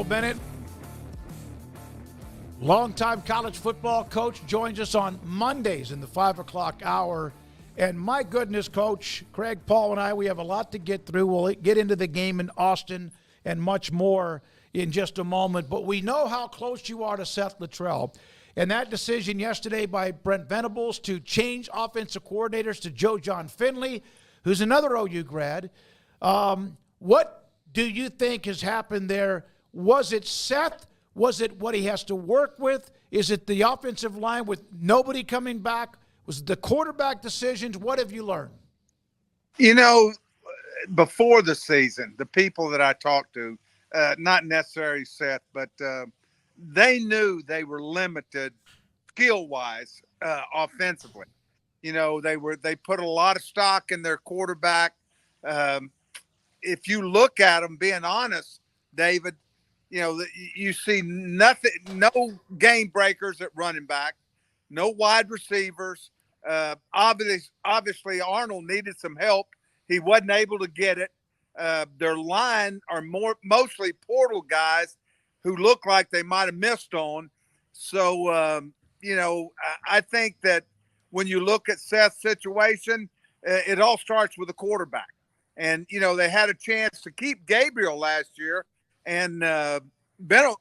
Phil Bennett, longtime college football coach, joins us on Mondays in the 5 o'clock hour. And my goodness, Coach, Craig, Paul, and I, we have a lot to get through. We'll get into the game in Austin and much more in just a moment. But we know how close you are to Seth Littrell. And that decision yesterday by Brent Venables to change offensive coordinators to Joe John Finley, who's another OU grad. What do you think has happened there? Was it Seth? Was it what he has to work with? Is it the offensive line with nobody coming back? Was it the quarterback decisions? What have you learned? You know, before the season, the people that I talked to, not necessarily Seth, but they knew they were limited skill-wise offensively. You know, they put a lot of stock in their quarterback. If you look at them, being honest, David, you know, you see nothing, no game breakers at running back, no wide receivers. Obviously, Arnold needed some help. He wasn't able to get it. Their line are mostly portal guys who look like they might have missed on. So, you know, I think that when you look at Seth's situation, it all starts with the quarterback. And, you know, they had a chance to keep Gabriel last year, and Bennett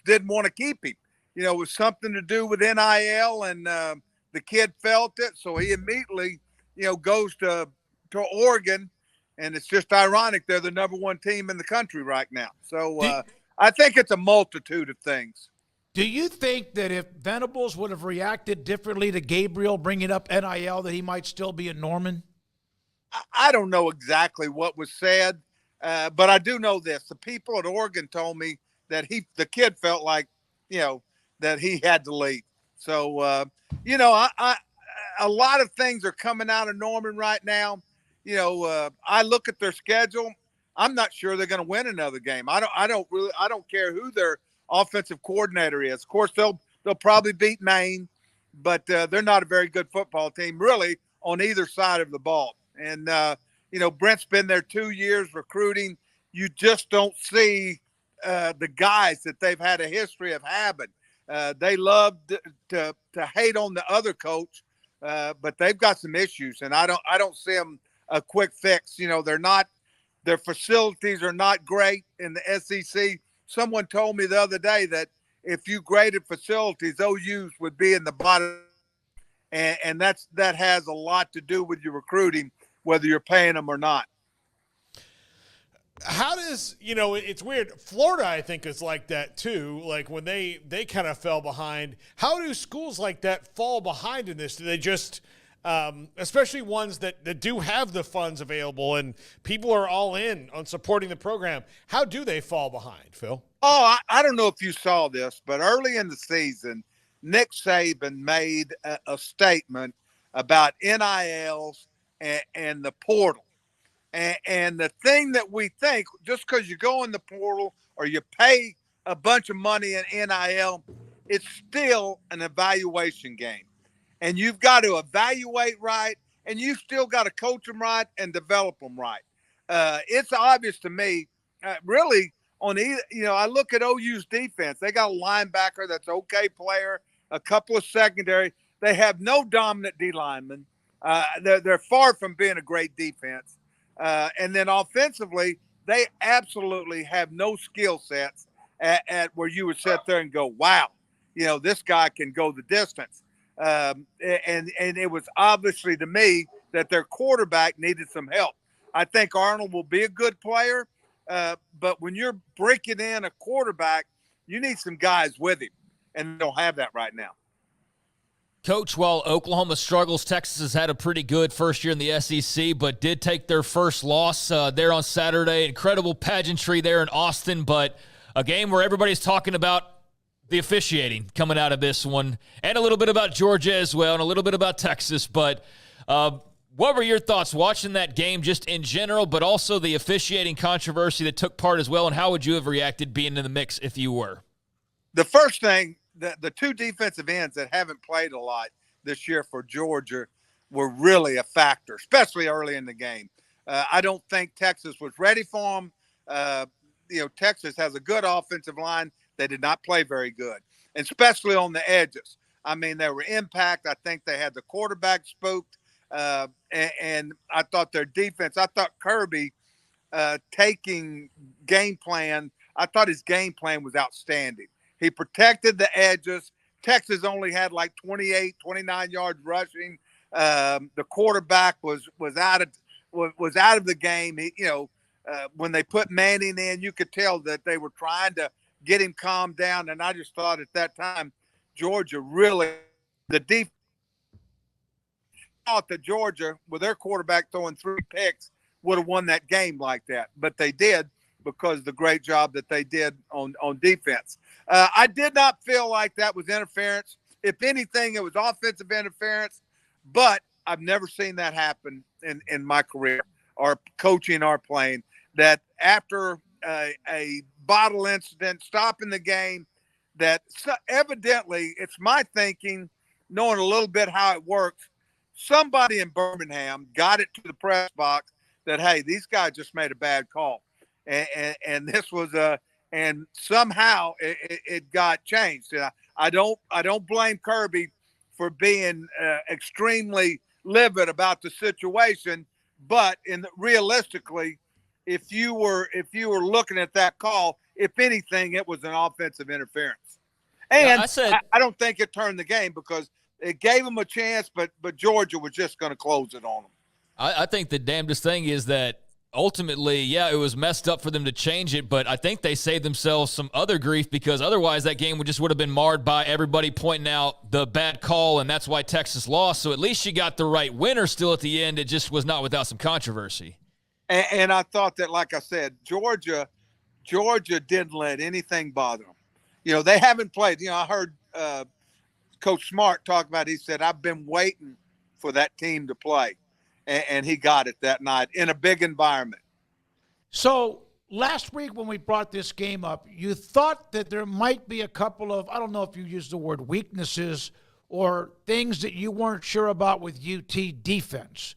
didn't want to keep him. You know, it was something to do with NIL, and the kid felt it. So he immediately, you know, goes to Oregon. And it's just ironic they're the number one team in the country right now. So I think it's a multitude of things. Do you think that if Venables would have reacted differently to Gabriel bringing up NIL, that he might still be in Norman? I don't know exactly what was said, but I do know this. The people at Oregon told me that the kid felt like, you know, that he had to leave. So, you know, a lot of things are coming out of Norman right now. You know, I look at their schedule. I'm not sure they're going to win another game. I don't care who their offensive coordinator is. Of course, they'll probably beat Maine, but they're not a very good football team, really, on either side of the ball. And you know, Brent's been there 2 years recruiting. You just don't see the guys that they've had a history of having. They love to hate on the other coach, but they've got some issues, and I don't see them a quick fix. You know, their facilities are not great in the SEC. Someone told me the other day that if you graded facilities, OU's would be in the bottom, and that has a lot to do with your recruiting, whether you're paying them or not. How does, you know, it's weird. Florida, I think, is like that too. Like when they kind of fell behind. How do schools like that fall behind in this? Do they just, especially ones that do have the funds available and people are all in on supporting the program, how do they fall behind, Phil? Oh, I don't know if you saw this, but early in the season, Nick Saban made a statement about NILs and the portal. And the thing that we think, just because you go in the portal or you pay a bunch of money in NIL, it's still an evaluation game. And you've got to evaluate right, and you've still got to coach them right and develop them right. It's obvious to me, really, on either, you know, I look at OU's defense. They got a linebacker that's an okay player, a couple of secondary. They have no dominant D linemen. They're far from being a great defense. And then offensively, they absolutely have no skill sets at where you would sit there and go, wow, you know, this guy can go the distance. And it was obviously to me that their quarterback needed some help. I think Arnold will be a good player, but when you're breaking in a quarterback, you need some guys with him, and they don't have that right now. Coach, while Oklahoma struggles, Texas has had a pretty good first year in the SEC, but did take their first loss there on Saturday. Incredible pageantry there in Austin, but a game where everybody's talking about the officiating coming out of this one, and a little bit about Georgia as well, and a little bit about Texas. But what were your thoughts watching that game just in general, but also the officiating controversy that took part as well, and how would you have reacted being in the mix if you were? The first thing, the two defensive ends that haven't played a lot this year for Georgia were really a factor, especially early in the game. I don't think Texas was ready for them. Texas has a good offensive line. They did not play very good, and especially on the edges. I mean, they were impact. I think they had the quarterback spooked, and I thought their defense. I thought Kirby taking game plan. I thought his game plan was outstanding. He protected the edges. Texas only had like 28, 29 yards rushing. The quarterback was out of the game. When they put Manning in, you could tell that they were trying to get him calmed down. And I just thought at that time, Georgia really, the defense thought that Georgia, with their quarterback throwing 3 picks, would have won that game like that. But they did because of the great job that they did on defense. I did not feel like that was interference. If anything, it was offensive interference. But I've never seen that happen in my career or coaching or playing, that after a bottle incident, stopping the game, that evidently it's my thinking, knowing a little bit how it works, somebody in Birmingham got it to the press box that, hey, these guys just made a bad call. And this was and somehow it got changed. I don't blame Kirby for being extremely livid about the situation, but realistically, if you were looking at that call, if anything, it was an offensive interference. And I don't think it turned the game because it gave them a chance, but Georgia was just going to close it on them. I think the damnedest thing is that ultimately, yeah, it was messed up for them to change it, but I think they saved themselves some other grief because otherwise that game would have been marred by everybody pointing out the bad call, and that's why Texas lost. So at least you got the right winner still at the end. It just was not without some controversy. And I thought that, like I said, Georgia didn't let anything bother them. They haven't played. I heard Coach Smart talk about it. He said, I've been waiting for that team to play. And he got it that night in a big environment. So last week when we brought this game up, you thought that there might be a couple of, I don't know if you used the word weaknesses or things that you weren't sure about with UT defense.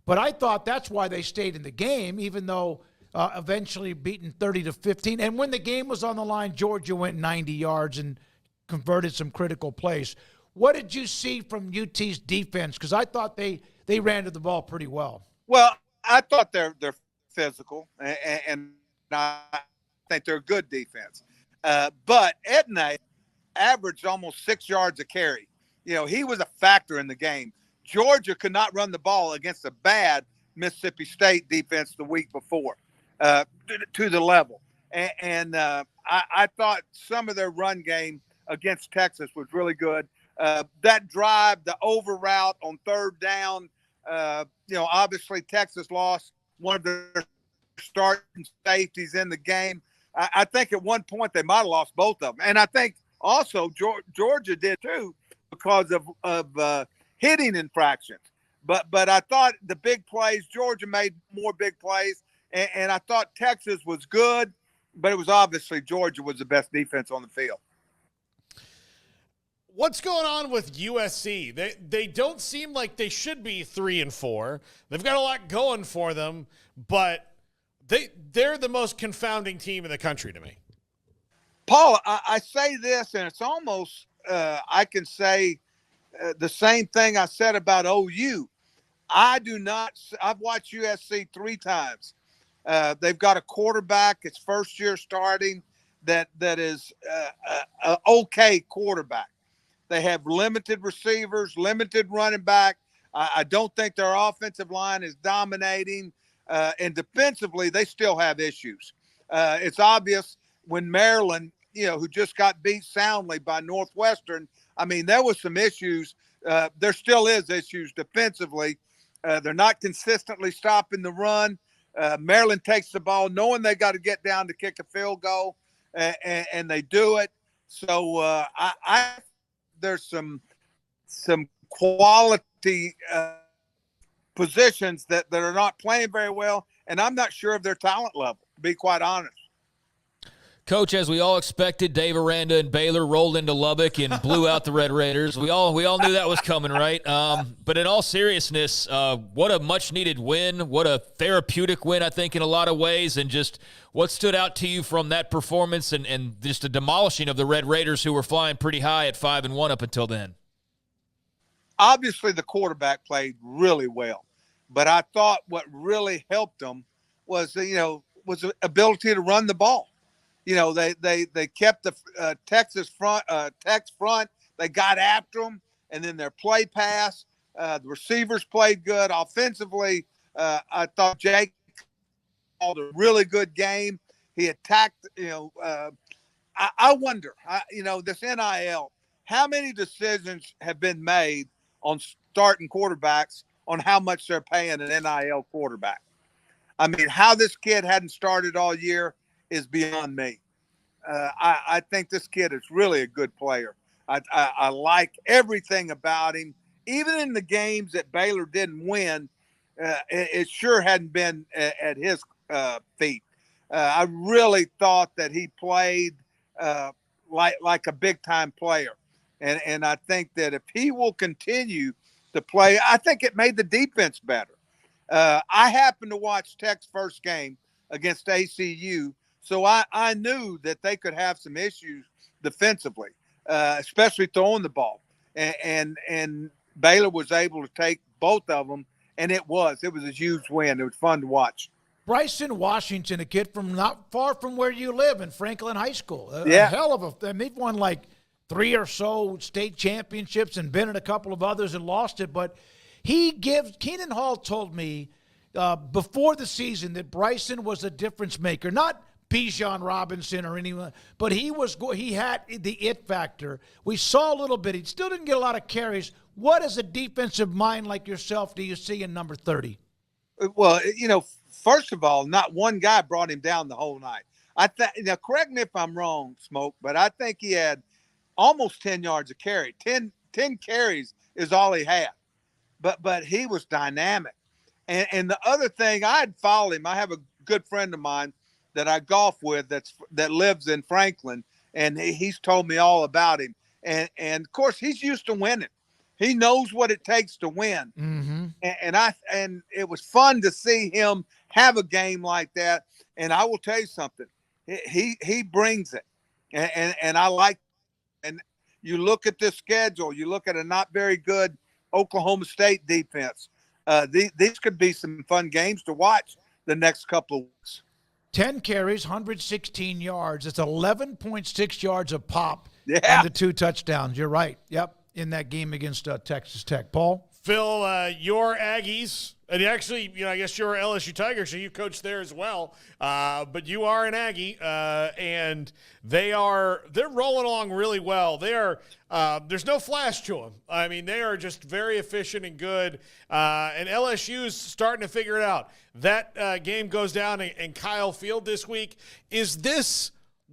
But I thought that's why they stayed in the game, even though eventually beaten 30-15. And when the game was on the line, Georgia went 90 yards and converted some critical plays. What did you see from UT's defense? Because I thought they ran to the ball pretty well. Well, I thought they're physical, and I think they're a good defense. But Edney averaged almost 6 yards a carry. He was a factor in the game. Georgia could not run the ball against a bad Mississippi State defense the week before to the level. And I thought some of their run game against Texas was really good. That drive, the over route on third down, obviously Texas lost one of their starting safeties in the game. I think at one point they might have lost both of them. And I think also Georgia did too because of hitting infractions. But I thought the big plays, Georgia made more big plays. And I thought Texas was good, but it was obviously Georgia was the best defense on the field. What's going on with USC? They don't seem like they should be 3-4. They've got a lot going for them, but they're the most confounding team in the country to me. Paul, I say this, and it's almost I can say the same thing I said about OU. I've watched USC 3 times. They've got a quarterback, it's first year starting, that is an okay quarterback. They have limited receivers, limited running back. I don't think their offensive line is dominating. And defensively, they still have issues. It's obvious when Maryland, who just got beat soundly by Northwestern, I mean, there was some issues. There still is issues defensively. They're not consistently stopping the run. Maryland takes the ball knowing they got to get down to kick a field goal, and they do it. So there's some quality positions that are not playing very well, and I'm not sure of their talent level, to be quite honest. Coach, as we all expected, Dave Aranda and Baylor rolled into Lubbock and blew out the Red Raiders. We all knew that was coming, right? But in all seriousness, what a much-needed win. What a therapeutic win, I think, in a lot of ways. And just what stood out to you from that performance and just the demolishing of the Red Raiders, who were flying pretty high at 5-1 up until then? Obviously, the quarterback played really well. But I thought what really helped them was the ability to run the ball. They kept the Texas front. They got after them, and then their play pass. The receivers played good offensively. I thought Jake called a really good game. He attacked. I wonder. This NIL. How many decisions have been made on starting quarterbacks on how much they're paying an NIL quarterback? I mean, how this kid hadn't started all year is beyond me. I think this kid is really a good player. I like everything about him. Even in the games that Baylor didn't win, it sure hadn't been at his feet. I really thought that he played like a big-time player. And I think that if he will continue to play, I think it made the defense better. I happened to watch Tech's first game against ACU, so I knew that they could have some issues defensively, especially throwing the ball. And Baylor was able to take both of them, and it was a huge win. It was fun to watch. Bryson Washington, a kid from not far from where you live in Franklin High School. A hell of a – they've won like 3 or so state championships and been in a couple of others and lost it, but – Keenan Hall told me before the season that Bryson was a difference maker, not Bijan Robinson or anyone, but he had the it factor. We saw a little bit. He still didn't get a lot of carries. What is a defensive mind like yourself do you see in number 30? Well, first of all, not one guy brought him down the whole night. Now, correct me if I'm wrong, Smoke, but I think he had almost 10 yards of carry. 10 carries is all he had. But he was dynamic. And the other thing, I'd follow him. I have a good friend of mine that I golf with that lives in Franklin, and he's told me all about him. And of course, he's used to winning. He knows what it takes to win. Mm-hmm. And it was fun to see him have a game like that. And I will tell you something. He brings it. And I like – and you look at this schedule, you look at a not very good – Oklahoma State defense. These could be some fun games to watch the next couple of weeks. 10 carries, 116 yards. It's 11.6 yards a pop on the 2 touchdowns. You're right. Yep, in that game against Texas Tech. Paul? Phil, your Aggies, and actually, I guess you're an LSU Tiger, so you coach there as well. But you are an Aggie, and they're rolling along really well. There's no flash to them. I mean, they are just very efficient and good. And LSU's starting to figure it out. That game goes down in Kyle Field this week. Is this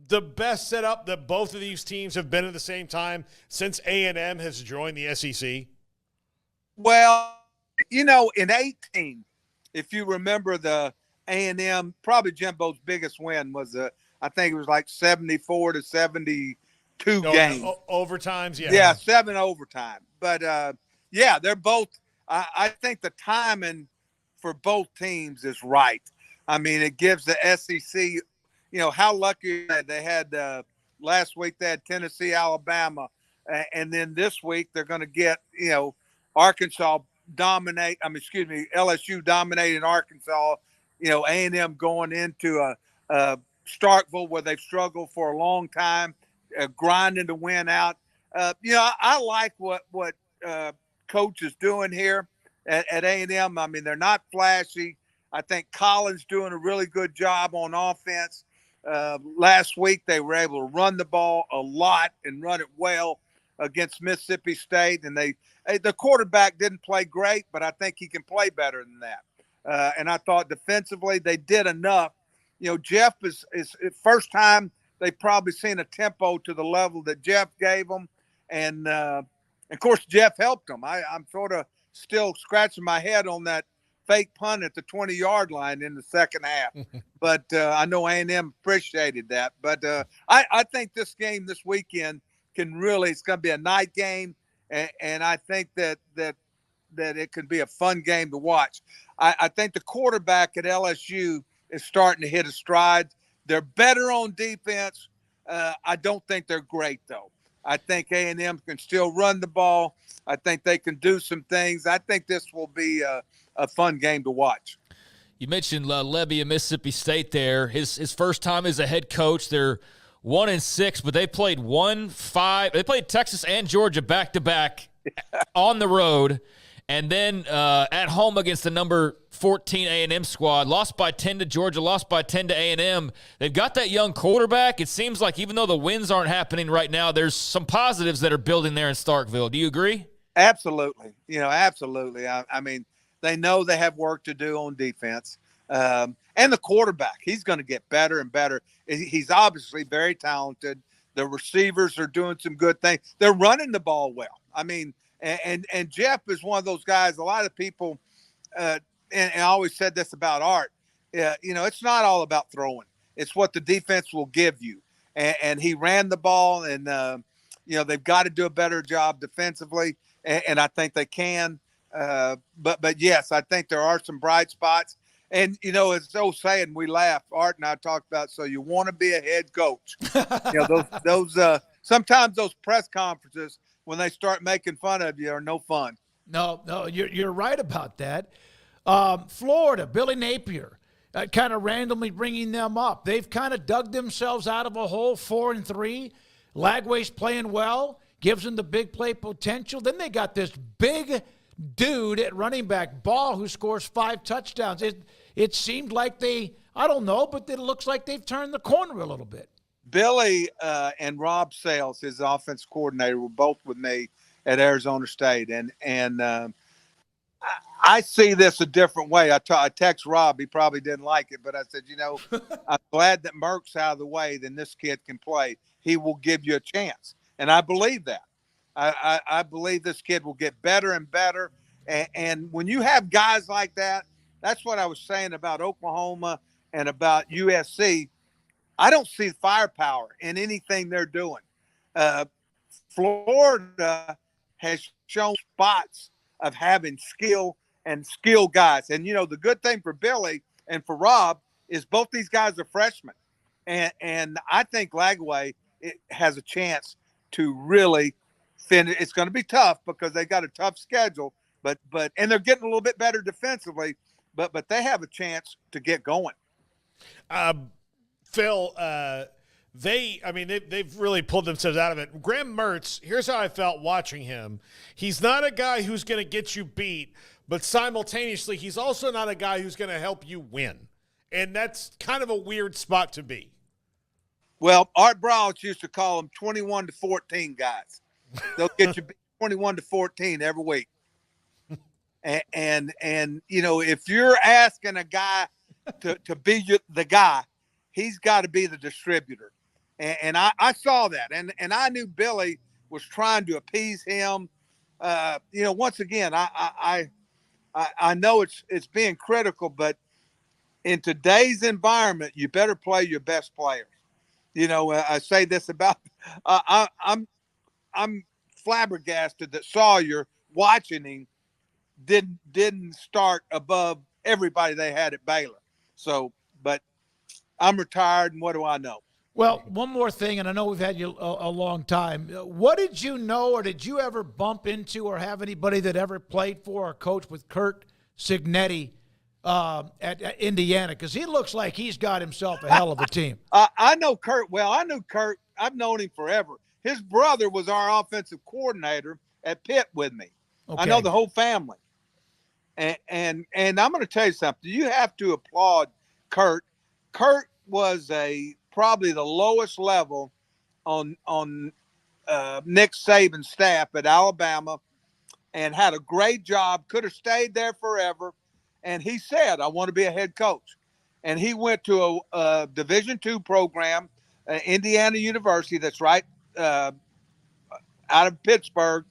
the best setup that both of these teams have been at the same time since A&M has joined the SEC? Well, in 18, if you remember the A&M, probably Jimbo's biggest win was I think it was like 74-72 game. Overtimes, yeah. Yeah, 7 overtime. But, they're both I think the timing for both teams is right. I mean, it gives the SEC, how lucky they had last week they had Tennessee, Alabama, and then this week they're going to get, LSU dominating Arkansas, A&M going into a Starkville where they've struggled for a long time, grinding to win out. I like what Coach is doing here at A&M. I mean, they're not flashy. I think Collins doing a really good job on offense. Last week they were able to run the ball a lot and run it well against Mississippi State, and the quarterback didn't play great, but I think he can play better than that. And I thought defensively they did enough. Jeff is first time they've probably seen a tempo to the level that Jeff gave them, and of course Jeff helped them. I'm sort of still scratching my head on that fake punt at the 20-yard line in the second half. But I know A&M appreciated that. But I think this game this weekend can really – it's going to be a night game, and I think that it can be a fun game to watch. I think the quarterback at LSU is starting to hit a stride. They're better on defense. I don't think they're great, though. I think A&M can still run the ball. I think they can do some things. I think this will be a fun game to watch. You mentioned Levy of Mississippi State there. His first time as a head coach. They're 1-6, but they played 1-5. They played Texas and Georgia back-to-back on the road. And then at home against the number 14 A&M squad, lost by 10 to Georgia, lost by 10 to A&M. They've got that young quarterback. It seems like even though the wins aren't happening right now, there's some positives that are building there in Starkville. Do you agree? Absolutely. Absolutely. I mean, they know they have work to do on defense. And the quarterback, he's going to get better and better. He's obviously very talented. The receivers are doing some good things. They're running the ball well. I mean, and Jeff is one of those guys. A lot of people, and I always said this about Art. It's not all about throwing. It's what the defense will give you. And he ran the ball, and they've got to do a better job defensively, and I think they can. But yes, I think there are some bright spots. And it's so saying we laugh. Art and I talked about. So you want to be a head coach? Those sometimes those press conferences, when they start making fun of you, are no fun. No, you're right about that. Florida, Billy Napier, kind of randomly bringing them up. They've kind of dug themselves out of a hole, 4-3. Lagway's playing well, gives them the big play potential. Then they got this big dude at running back, Ball, who scores 5 touchdowns. It seemed like I don't know, but it looks like they've turned the corner a little bit. Billy and Rob Sales, his offense coordinator, were both with me at Arizona State, and I see this a different way. I text Rob. He probably didn't like it, but I said, I'm glad that Merck's out of the way. Then this kid can play. He will give you a chance, and I believe that. I believe this kid will get better and better. And when you have guys like that, that's what I was saying about Oklahoma and about USC. I don't see firepower in anything they're doing. Florida has shown spots of having skill and skill guys. And, the good thing for Billy and for Rob is both these guys are freshmen. And I think Lagway has a chance to really finish. It's going to be tough because they got a tough schedule, but and they're getting a little bit better defensively, but they have a chance to get going. Phil, they've really pulled themselves out of it. Graham Mertz, here's how I felt watching him. He's not a guy who's going to get you beat, but simultaneously, he's also not a guy who's going to help you win. And that's kind of a weird spot to be. Well, Art Briles used to call them 21-14 guys. They'll get you 21-14 every week. And if you're asking a guy to be the guy, he's got to be the distributor. And I saw that. And I knew Billy was trying to appease him. Once again, I know it's being critical, but in today's environment, you better play your best players. I say this about I'm flabbergasted that Sawyer, watching him, didn't start above everybody they had at Baylor. So, but I'm retired, and what do I know? Well, one more thing, and I know we've had you a long time. What did you know, or did you ever bump into or have anybody that ever played for or coached with Kurt Cignetti at Indiana? Because he looks like he's got himself a hell of a team. I know Kurt well. I knew Kurt. I've known him forever. His brother was our offensive coordinator at Pitt with me. Okay. I know the whole family. And I'm going to tell you something. You have to applaud Kurt. Kurt was probably the lowest level on Nick Saban's staff at Alabama, and had a great job. Could have stayed there forever. And he said, "I want to be a head coach." And he went to a Division II program, Indiana University, that's right out of Pittsburgh.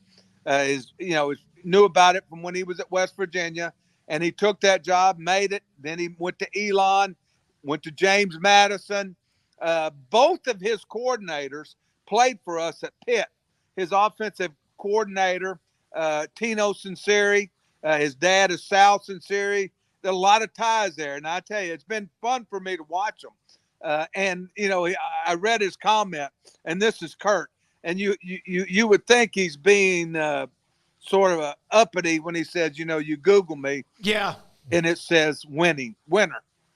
Knew about it from when he was at West Virginia, and he took that job, made it. Then he went to Elon, went to James Madison. Both of his coordinators played for us at Pitt. His offensive coordinator, Tino Sinceri, his dad is Sal Sinceri. There's a lot of ties there, and I tell you, it's been fun for me to watch them. And you know, I read his comment, and this is Kurt. And you would think he's being sort of uppity when he says, you know, you Google me, Yeah. and it says winner.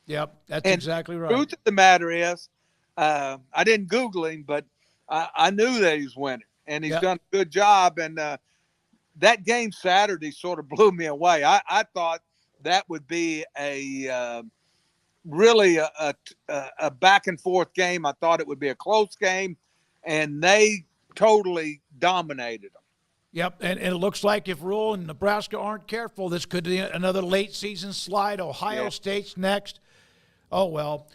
Yep, that's And exactly right. Truth of the matter is, I didn't Google him, but I knew that he's winning, and he's done a good job. And that game Saturday sort of blew me away. I thought that would be really a back and forth game. I thought it would be a close game, and they totally dominated them. Yep, and it looks like if Rule and Nebraska aren't careful, this could be another late season slide. Ohio State's next. Oh, well.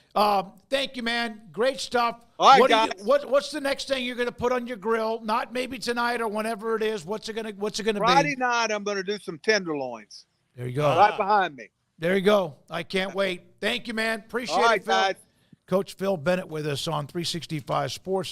Thank you, man. Great stuff. All right, guys. What's the next thing you're going to put on your grill? Not maybe tonight or whenever it is. What's it going to be? Friday night, I'm going to do some tenderloins. There you go. Right behind me. There you go. I can't wait. Thank you, man. Appreciate All right, it, Phil. guys. Coach Phil Bennett with us on 365 Sports.